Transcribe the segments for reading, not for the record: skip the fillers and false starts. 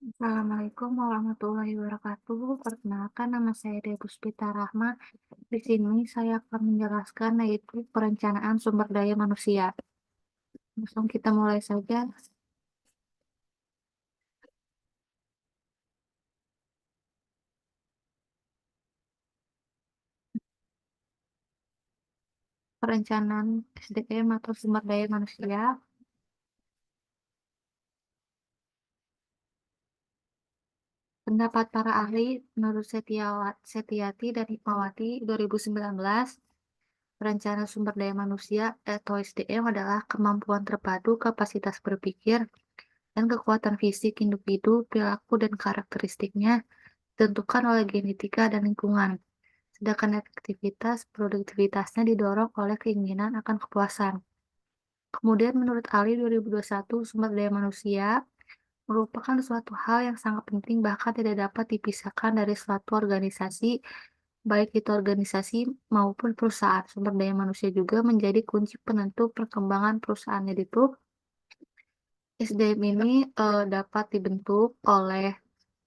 Assalamualaikum warahmatullahi wabarakatuh. Perkenalkan nama saya Deguspita Rahma. Di sini saya akan menjelaskan yaitu perencanaan sumber daya manusia. Langsung kita mulai saja. Perencanaan SDM atau sumber daya manusia. Pendapat para ahli menurut Setiati dan Hikmawati 2019, perencanaan sumber daya manusia atau SDM adalah kemampuan terpadu kapasitas berpikir dan kekuatan fisik individu, perilaku, dan karakteristiknya ditentukan oleh genetika dan lingkungan, sedangkan efektivitas produktivitasnya didorong oleh keinginan akan kepuasan. Kemudian menurut Ali 2021, sumber daya manusia merupakan suatu hal yang sangat penting bahkan tidak dapat dipisahkan dari suatu organisasi, baik itu organisasi maupun perusahaan. Sumber daya manusia juga menjadi kunci penentu perkembangan perusahaannya itu. SDM ini dapat dibentuk oleh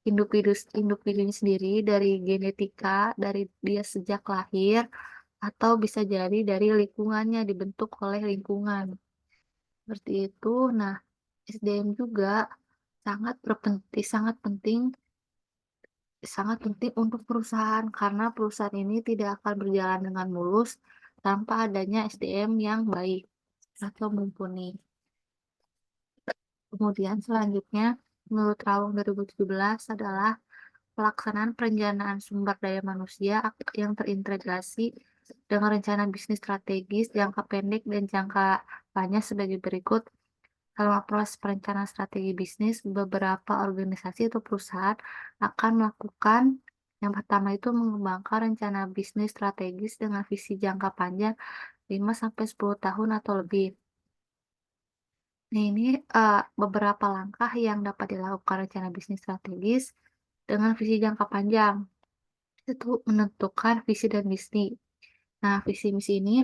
individunya sendiri dari genetika, dari dia sejak lahir, atau bisa jadi dari lingkungannya, dibentuk oleh lingkungan. Seperti itu. Nah, SDM juga sangat penting untuk perusahaan karena perusahaan ini tidak akan berjalan dengan mulus tanpa adanya SDM yang baik atau mumpuni. Kemudian selanjutnya, menurut Rawang 2017 adalah pelaksanaan perencanaan sumber daya manusia yang terintegrasi dengan rencana bisnis strategis jangka pendek dan jangka panjang sebagai berikut. Dalam proses perencanaan strategi bisnis, beberapa organisasi atau perusahaan akan melakukan yang pertama itu mengembangkan rencana bisnis strategis dengan visi jangka panjang 5 sampai 10 tahun atau lebih. Nah, ini beberapa langkah yang dapat dilakukan rencana bisnis strategis dengan visi jangka panjang. Itu menentukan visi dan misi. Nah, visi misi ini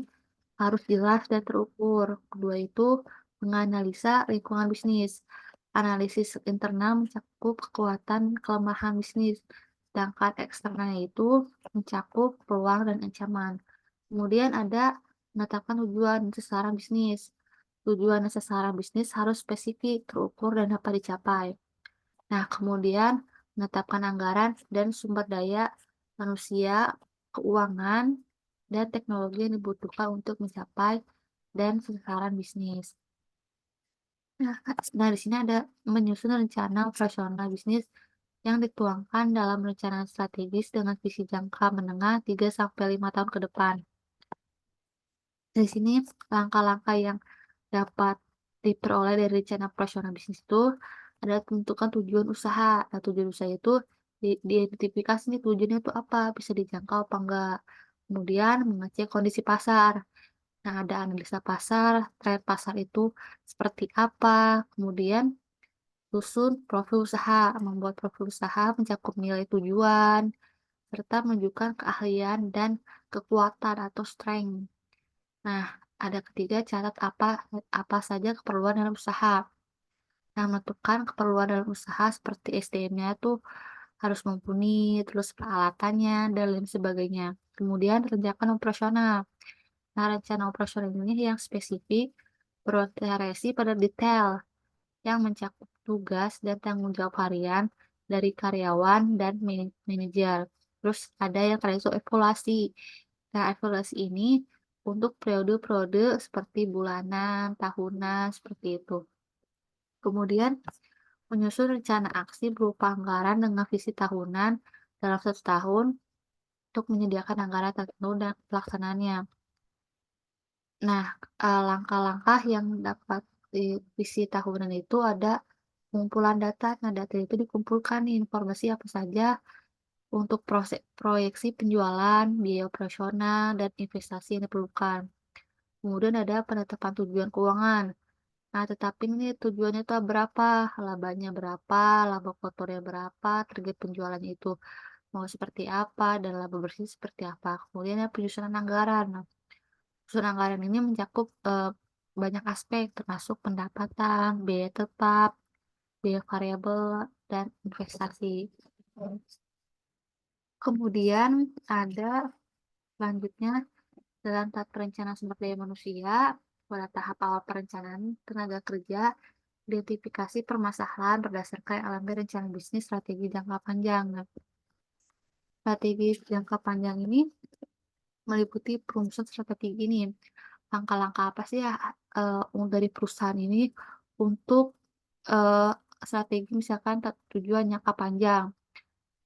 harus jelas dan terukur. Kedua itu menganalisa lingkungan bisnis. Analisis internal mencakup kekuatan kelemahan bisnis, sedangkan eksternalnya itu mencakup peluang dan ancaman. Kemudian ada menetapkan tujuan dan sasaran bisnis. Tujuan dan sasaran bisnis harus spesifik, terukur, dan dapat dicapai. Nah, kemudian menetapkan anggaran dan sumber daya manusia, keuangan, dan teknologi yang dibutuhkan untuk mencapai dan sasaran bisnis. Nah, di sini ada menyusun rencana operasional bisnis yang dituangkan dalam rencana strategis dengan visi jangka menengah 3 sampai 5 tahun ke depan. Di sini langkah-langkah yang dapat diperoleh dari rencana operasional bisnis itu adalah tentukan tujuan usaha. Nah, tujuan usaha itu diidentifikasi nih tujuannya itu apa, bisa dijangkau apa enggak. Kemudian mengecek kondisi pasar. Nah, ada analisa pasar, tren pasar itu seperti apa. Kemudian susun profil usaha, membuat profil usaha mencakup nilai tujuan, serta menunjukkan keahlian dan kekuatan atau strength. Nah, ada ketiga, catat apa apa saja keperluan dalam usaha. Nah, menentukan keperluan dalam usaha seperti SDM-nya tuh harus mumpuni, terus peralatannya, dan lain sebagainya. Kemudian rencana operasional. Nah, rencana operasional ini yang spesifik berorientasi pada detail yang mencakup tugas dan tanggung jawab harian dari karyawan dan manajer. Terus ada yang terakhir itu evaluasi. Nah, evaluasi ini untuk periode-periode seperti bulanan, tahunan, seperti itu. Kemudian menyusun rencana aksi berupa anggaran dengan visi tahunan dalam 1 tahun untuk menyediakan anggaran tertentu dan pelaksanaannya. Nah, langkah-langkah yang dapat di visi tahunan itu ada pengumpulan data. Nah, data itu dikumpulkan nih informasi apa saja untuk proyeksi penjualan, biaya operasional, dan investasi yang diperlukan. Kemudian ada penetapan tujuan keuangan. Nah, tetapi ini tujuannya itu berapa, labanya berapa, laba kotornya berapa, target penjualannya itu mau seperti apa, dan laba bersih seperti apa. Kemudian ada penyusunan anggaran. Nah, penyusunan anggaran ini mencakup banyak aspek, termasuk pendapatan, biaya tetap, biaya variabel, dan investasi. Kemudian ada selanjutnya dalam tahap perencanaan sumber daya manusia, pada tahap awal perencanaan tenaga kerja, identifikasi permasalahan berdasarkan elemen rencana bisnis strategi jangka panjang. Nah, strategi jangka panjang ini meliputi perumusan strategi ini. Langkah-langkah apa sih ya dari perusahaan ini untuk eee, strategi misalkan tujuan jangka panjang.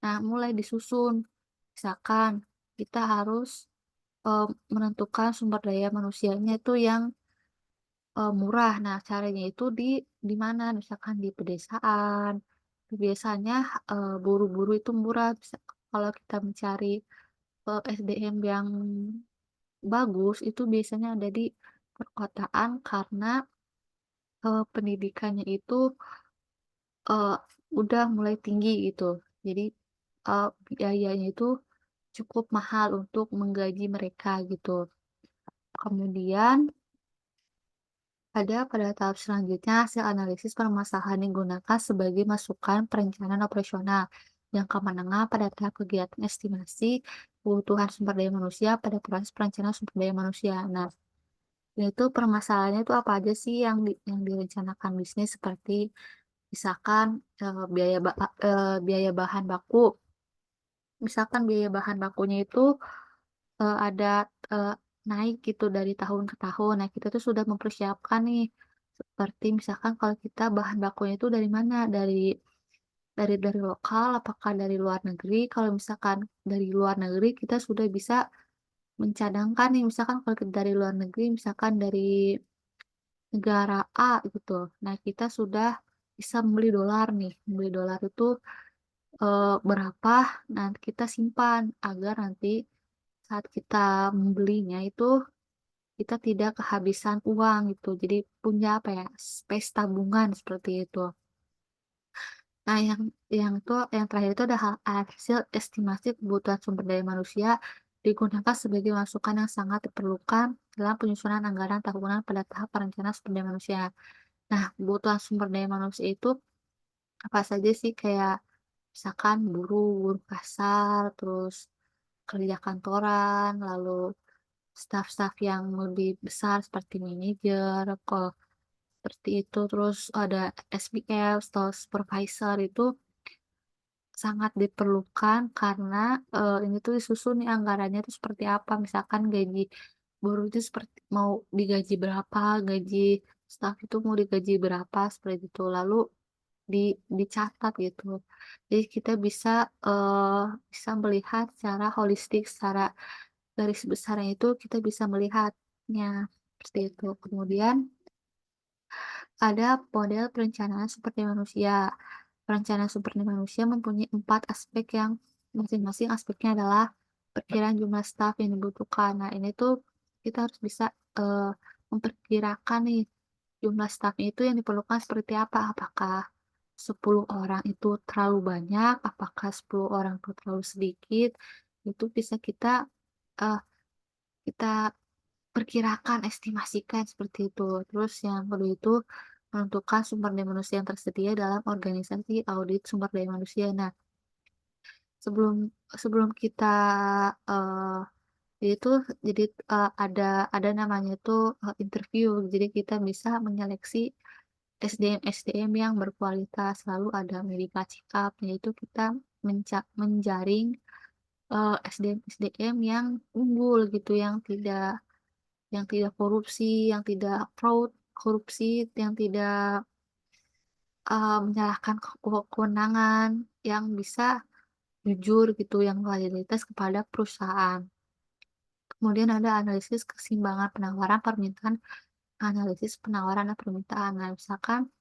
Nah, mulai disusun. Misalkan kita harus menentukan sumber daya manusianya itu yang murah. Nah, caranya itu di mana? Misalkan di pedesaan. Biasanya buruh-buruh itu murah. Bisa kalau kita mencari SDM yang bagus itu biasanya ada di perkotaan karena pendidikannya itu eee, udah mulai tinggi gitu. Jadi biayanya itu cukup mahal untuk menggaji mereka gitu. Kemudian pada tahap selanjutnya hasil analisis permasalahan digunakan sebagai masukan perencanaan operasional jangka menengah pada tahap kegiatan estimasi kebutuhan sumber daya manusia pada proses perencanaan sumber daya manusia. Nah, itu permasalahannya itu apa aja sih yang direncanakan bisnis seperti misalkan biaya bahan baku. Misalkan biaya bahan bakunya itu ada naik gitu dari tahun ke tahun. Nah, kita tuh sudah mempersiapkan nih, seperti misalkan kalau kita bahan bakunya itu dari mana, dari lokal, apakah dari luar negeri. Kalau misalkan dari luar negeri, kita sudah bisa mencadangkan nih, misalkan kalau kita dari luar negeri, misalkan dari negara A gitu. Nah, kita sudah bisa membeli dolar nih, membeli dolar itu berapa, nanti kita simpan agar nanti saat kita membelinya itu kita tidak kehabisan uang gitu. Jadi punya apa ya, space tabungan seperti itu. Nah, yang terakhir itu ada hasil estimasi kebutuhan sumber daya manusia digunakan sebagai masukan yang sangat diperlukan dalam penyusunan anggaran tahunan pada tahap perencanaan sumber daya manusia. Nah, kebutuhan sumber daya manusia itu apa saja sih? Kayak misalkan buruh kasar, terus kerja kantoran, lalu staf-staf yang lebih besar seperti manajer, seperti itu, terus ada SPL atau supervisor itu sangat diperlukan karena, ini tuh disusun nih anggarannya tuh seperti apa, misalkan gaji buruh itu seperti mau digaji berapa, gaji staf itu mau digaji berapa, seperti itu. Lalu dicatat gitu. Jadi kita bisa melihat secara holistik, secara garis besarnya itu kita bisa melihatnya, seperti itu. Kemudian ada model perencanaan sumber daya manusia. Perencanaan sumber daya manusia mempunyai 4 aspek yang masing-masing aspeknya adalah perkiraan jumlah staf yang dibutuhkan. Nah, ini tuh kita harus bisa, memperkirakan nih jumlah stafnya itu yang diperlukan seperti apa. Apakah 10 orang itu terlalu banyak? Apakah 10 orang itu terlalu sedikit? Itu bisa eee, kita perkirakan, estimasikan seperti itu. Terus yang kedua itu menentukan sumber daya manusia yang tersedia dalam organisasi audit sumber daya manusia. Nah, sebelum sebelum kita, eee, itu jadi, ada namanya itu, interview. Jadi kita bisa menyeleksi SDM-SDM yang berkualitas, lalu ada medical check up, yaitu kita menjaring, SDM-SDM yang unggul gitu, yang tidak korupsi, yang tidak fraud, korupsi, yang tidak, menyalahkan kewenangan, yang bisa jujur gitu, yang loyalitas kepada perusahaan. Kemudian ada analisis keseimbangan penawaran permintaan, analisis penawaran dan permintaan. Nah, misalkan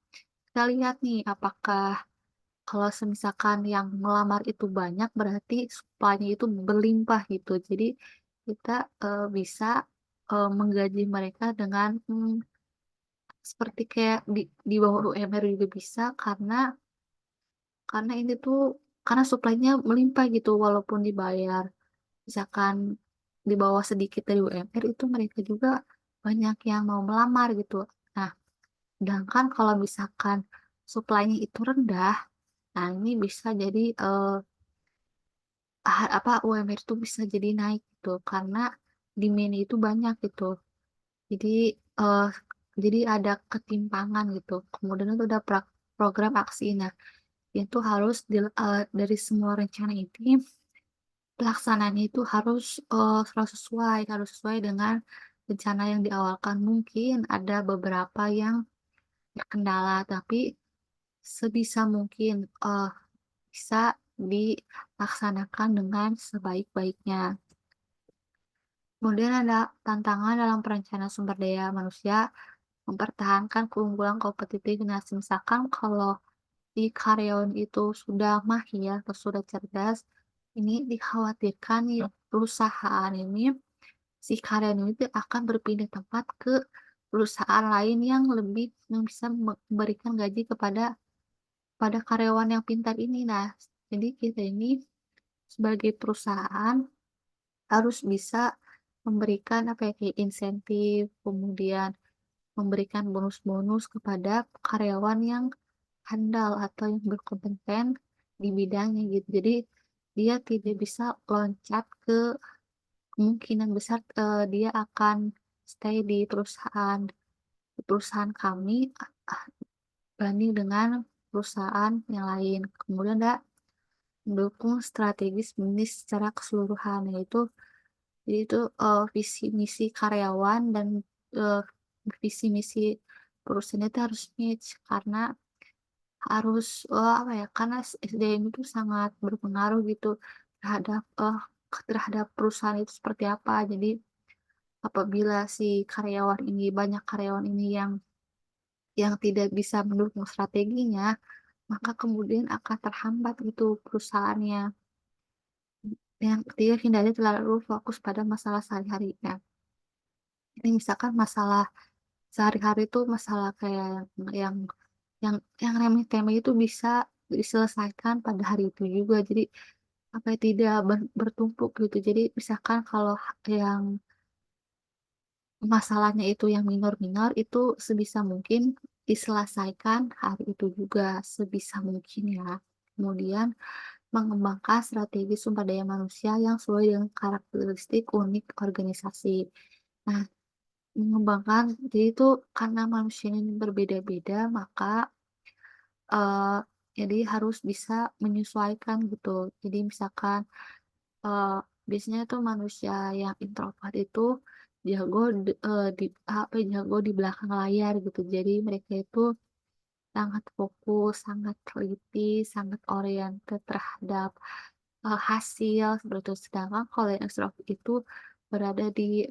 kita lihat nih, apakah kalau semisalkan yang melamar itu banyak, berarti supply-nya itu berlimpah gitu. Jadi kita, bisa, menggaji mereka dengan, seperti kayak di bawah UMR juga bisa karena ini tuh karena suplainya melimpah gitu walaupun dibayar misalkan di bawah sedikit dari UMR itu mereka juga banyak yang mau melamar gitu. Nah, sedangkan kalau misalkan suplainya itu rendah, Nah, ini bisa jadi, UMR itu bisa jadi naik gitu, karena demand-nya itu banyak gitu. Jadi, eee, jadi ada ketimpangan gitu. Kemudian itu ada program aksi. Nah, itu harus dari semua rencana ini, pelaksanaannya itu harus sesuai dengan rencana yang diawalkan. Mungkin ada beberapa yang terkendala, tapi sebisa mungkin, bisa dilaksanakan dengan sebaik-baiknya. Kemudian ada tantangan dalam perencanaan sumber daya manusia, mempertahankan keunggulan kompetitif. Nah, misalkan kalau si karyawan itu sudah mahir atau sudah cerdas, ini dikhawatirkan nih perusahaan ini, si karyawan ini tuh akan berpindah tempat ke perusahaan lain yang bisa memberikan gaji pada karyawan yang pintar ini. Nah, jadi kita ini sebagai perusahaan harus bisa memberikan apa ya, kayak insentif, kemudian memberikan bonus-bonus kepada karyawan yang handal atau yang berkompeten di bidangnya gitu. Jadi dia tidak bisa loncat kemungkinan besar, dia akan stay di perusahaan kami banding dengan perusahaan yang lain. Kemudian ada mendukung strategis bisnis secara keseluruhan, yaitu jadi itu, visi misi karyawan dan, eee, visi misi perusahaan itu harus match karena karena SDM itu sangat berpengaruh gitu terhadap perusahaan itu seperti apa. Jadi apabila si karyawan ini banyak karyawan ini yang tidak bisa mendukung strateginya, maka kemudian akan terhambat gitu perusahaannya. Yang ketiga, hindari terlalu fokus pada masalah sehari-hari. Nah, ini misalkan masalah sehari-hari itu masalah kayak yang yang remeh-temeh itu bisa diselesaikan pada hari itu juga. Jadi, apa ya, tidak bertumpuk gitu. Jadi misalkan kalau yang masalahnya itu yang minor-minor itu sebisa mungkin diselesaikan hari itu juga, sebisa mungkin ya. Kemudian mengembangkan strategi sumber daya manusia yang sesuai dengan karakteristik unik organisasi. Nah, mengembangkan jadi itu karena manusia ini berbeda-beda, maka, eee, jadi harus bisa menyesuaikan gitu. Jadi misalkan, biasanya tuh manusia yang introvert itu jago jago di belakang layar gitu. Jadi mereka itu sangat fokus, sangat teliti, sangat oriented terhadap, hasil seperti itu. Sedangkan kalau yang ekstrovert itu berada di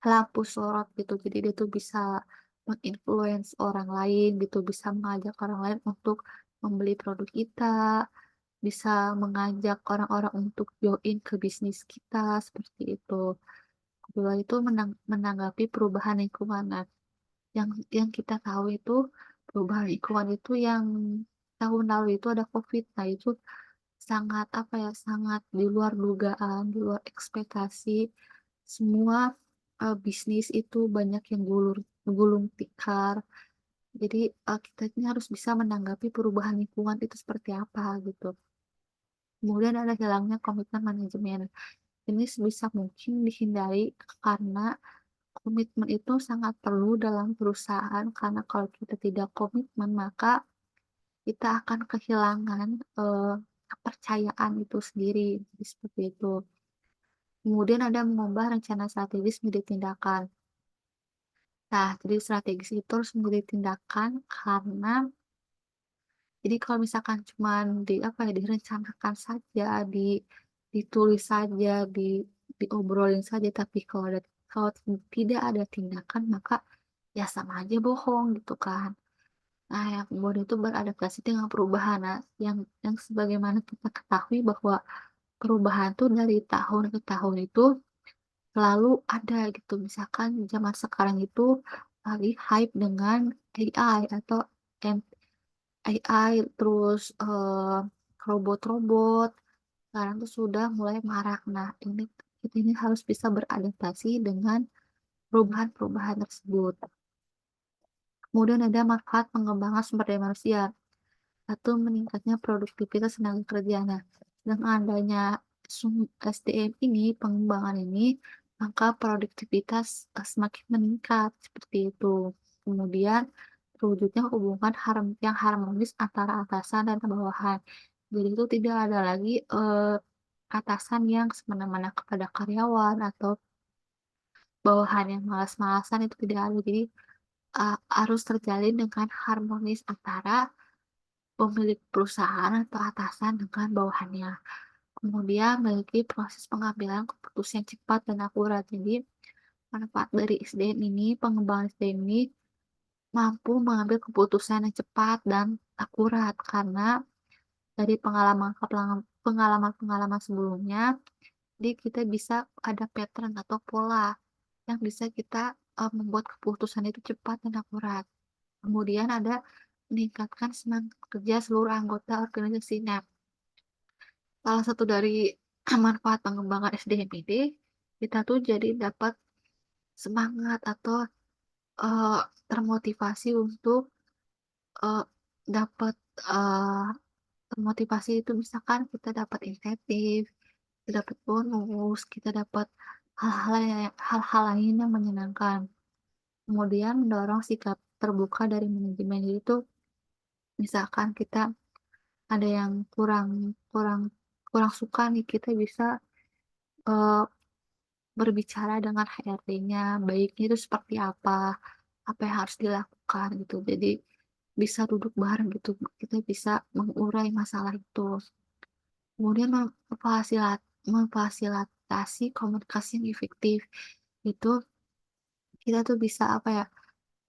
lampu sorot gitu, jadi dia tuh bisa orang lain gitu, bisa mengajak orang lain untuk membeli produk kita, bisa mengajak orang-orang untuk join ke bisnis kita, seperti itu. Kedua itu menanggapi perubahan lingkungan. Nah, yang kita tahu itu perubahan lingkungan itu yang tahun lalu itu ada Covid. Nah, itu sangat apa ya, sangat di luar dugaan, di luar ekspektasi. Semua, bisnis itu banyak yang gulung tikar. Jadi, kita ini harus bisa menanggapi perubahan lingkungan itu seperti apa gitu. Kemudian ada hilangnya komitmen manajemen. Ini sebisa mungkin dihindari karena komitmen itu sangat perlu dalam perusahaan, karena kalau kita tidak komitmen maka kita akan kehilangan, kepercayaan itu sendiri, jadi seperti itu. Kemudian ada mengubah rencana strategis menjadi tindakan. Nah, jadi strategis itu harus menjadi tindakan karena jadi kalau misalkan cuman direncanakan saja, ditulis saja, diobrolin saja, tapi kalau tidak ada tindakan maka ya sama aja bohong gitu kan. Nah, yang kemudian itu beradaptasi dengan perubahan. Nah, yang sebagaimana kita ketahui bahwa perubahan tuh dari tahun ke tahun itu selalu ada gitu. Misalkan zaman sekarang itu lagi hype dengan AI atau M AI, terus, robot-robot, sekarang tuh sudah mulai marak. Nah, kita ini harus bisa beradaptasi dengan perubahan-perubahan tersebut. Kemudian ada manfaat pengembangan sumber daya manusia. Satu, meningkatnya produktivitas tenaga kerja. Nah, dengan adanya SDM ini, pengembangan ini, maka produktivitas semakin meningkat seperti itu. Kemudian terwujudnya hubungan yang harmonis antara atasan dan bawahan. Jadi itu tidak ada lagi atasan yang semena-mena kepada karyawan atau bawahan yang malas-malasan, itu tidak ada. Jadi harus terjalin dengan harmonis antara pemilik perusahaan atau atasan dengan bawahannya. Kemudian memiliki proses pengambilan keputusan yang cepat dan akurat. Jadi, manfaat dari SDM ini, pengembangan SDM ini mampu mengambil keputusan yang cepat dan akurat karena dari pengalaman-pengalaman sebelumnya, jadi kita bisa ada pattern atau pola yang bisa kita membuat keputusan itu cepat dan akurat. Kemudian ada meningkatkan semangat kerja seluruh anggota organisasi. Nah, salah satu dari manfaat pengembangan SDM ini, kita tuh jadi dapat semangat atau, termotivasi untuk, eee, dapat, eee, termotivasi itu misalkan kita dapat insentif, kita dapat bonus, kita dapat hal-hal lain yang menyenangkan. Kemudian mendorong sikap terbuka dari manajemen, itu misalkan kita ada yang kurang kurang kurang suka nih, kita bisa, eee, berbicara dengan HRD-nya, baiknya itu seperti apa yang harus dilakukan gitu. Jadi bisa duduk bareng gitu, kita bisa mengurai masalah itu. Kemudian memfasilitasi komunikasi yang efektif. Itu kita tuh bisa apa ya,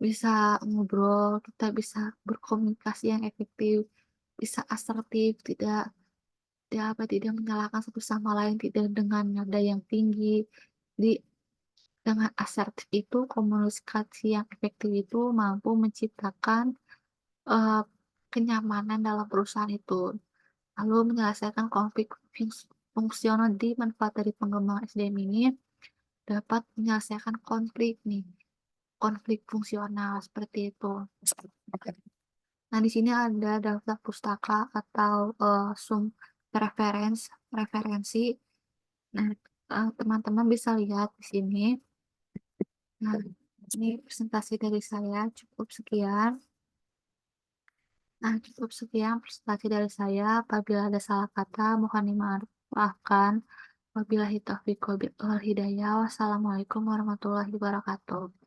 bisa ngobrol, kita bisa berkomunikasi yang efektif, bisa asertif, tidak menyalahkan satu sama lain, tidak dengan nada yang tinggi. Jadi dengan asertif itu, komunikasi yang efektif itu mampu menciptakan, eee, kenyamanan dalam perusahaan itu. Lalu menyelesaikan konflik fungsional. Di manfaat dari pengembangan SDM ini dapat menyelesaikan konflik nih, konflik fungsional seperti itu. Nah, di sini ada daftar pustaka atau, referensi. Nah, teman-teman bisa lihat di sini. Nah, ini presentasi dari saya, cukup sekian. Nah, cukup sekian presentasi dari saya. Apabila ada salah kata, mohon dimaafkan. Wabillahi taufiq wal hidayah. Wassalamualaikum warahmatullahi wabarakatuh.